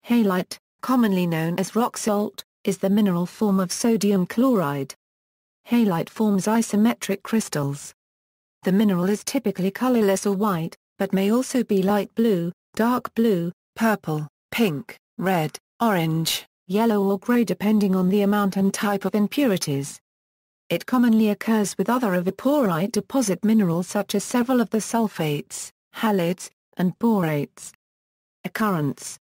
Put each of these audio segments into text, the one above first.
Halite, commonly known as rock salt, is the mineral form of sodium chloride. Halite forms isometric crystals. The mineral is typically colorless or white, but may also be light blue, dark blue, purple, pink, red, orange, yellow or gray depending on the amount and type of impurities. It commonly occurs with other evaporite deposit minerals such as several of the sulfates, halides, and borates. Occurrence.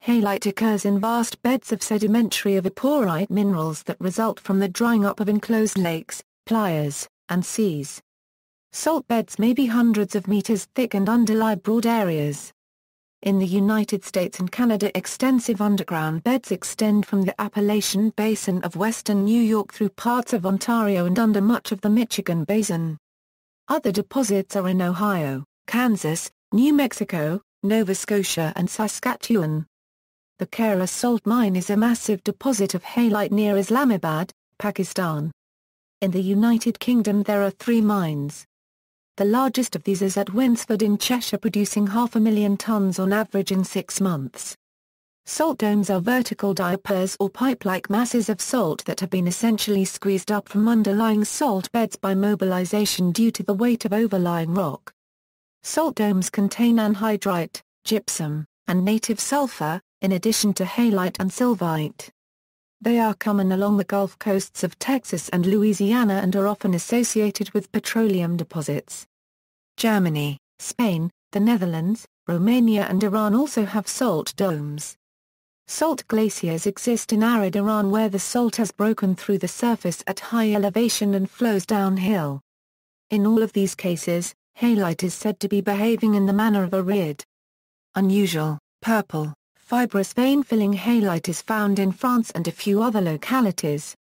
Halite occurs in vast beds of sedimentary evaporite minerals that result from the drying up of enclosed lakes, playas, and seas. Salt beds may be hundreds of meters thick and underlie broad areas. In the United States and Canada, extensive underground beds extend from the Appalachian Basin of western New York through parts of Ontario and under much of the Michigan Basin. Other deposits are in Ohio, Kansas, New Mexico, Nova Scotia and Saskatchewan. The Kara salt mine is a massive deposit of halite near Islamabad, Pakistan. In the United Kingdom there are 3 mines. The largest of these is at Winsford in Cheshire, producing 500,000 tons on average in 6 months. Salt domes are vertical diapers or pipe-like masses of salt that have been essentially squeezed up from underlying salt beds by mobilization due to the weight of overlying rock. Salt domes contain anhydrite, gypsum, and native sulfur, in addition to halite and sylvite. They are common along the Gulf coasts of Texas and Louisiana and are often associated with petroleum deposits. Germany, Spain, the Netherlands, Romania and Iran also have salt domes. Salt glaciers exist in arid Iran where the salt has broken through the surface at high elevation and flows downhill. In all of these cases, halite is said to be behaving in the manner of a rhyd. Unusual, purple, fibrous vein-filling halite is found in France and a few other localities.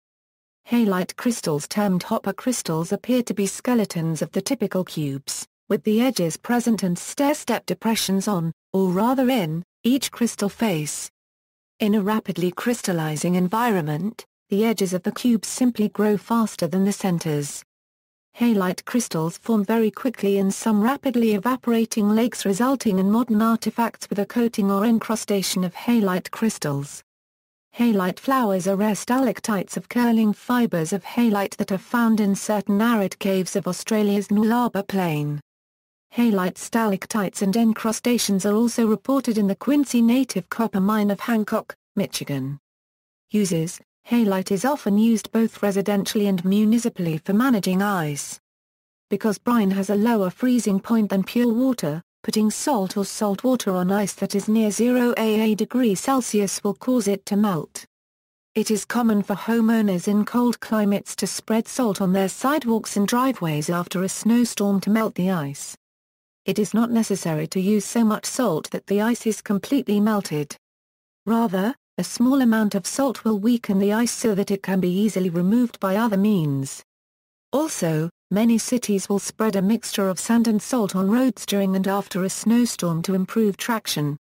Halite crystals termed hopper crystals appear to be skeletons of the typical cubes, with the edges present and stair-step depressions on, or rather in, each crystal face. In a rapidly crystallizing environment, the edges of the cubes simply grow faster than the centers. Halite crystals form very quickly in some rapidly evaporating lakes, resulting in modern artifacts with a coating or incrustation of halite crystals. Halite flowers are rare stalactites of curling fibers of halite that are found in certain arid caves of Australia's Nullarbor Plain. Halite stalactites and incrustations are also reported in the Quincy native copper mine of Hancock, Michigan. Uses. Halite is often used both residentially and municipally for managing ice. Because brine has a lower freezing point than pure water, putting salt or salt water on ice that is near 0°C degrees Celsius will cause it to melt. It is common for homeowners in cold climates to spread salt on their sidewalks and driveways after a snowstorm to melt the ice. It is not necessary to use so much salt that the ice is completely melted. Rather, a small amount of salt will weaken the ice so that it can be easily removed by other means. Also, many cities will spread a mixture of sand and salt on roads during and after a snowstorm to improve traction.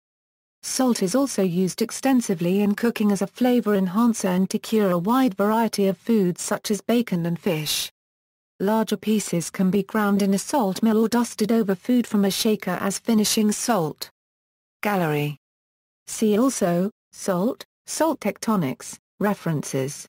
Salt is also used extensively in cooking as a flavor enhancer and to cure a wide variety of foods such as bacon and fish. Larger pieces can be ground in a salt mill or dusted over food from a shaker as finishing salt. Gallery. See also, salt, salt tectonics, references.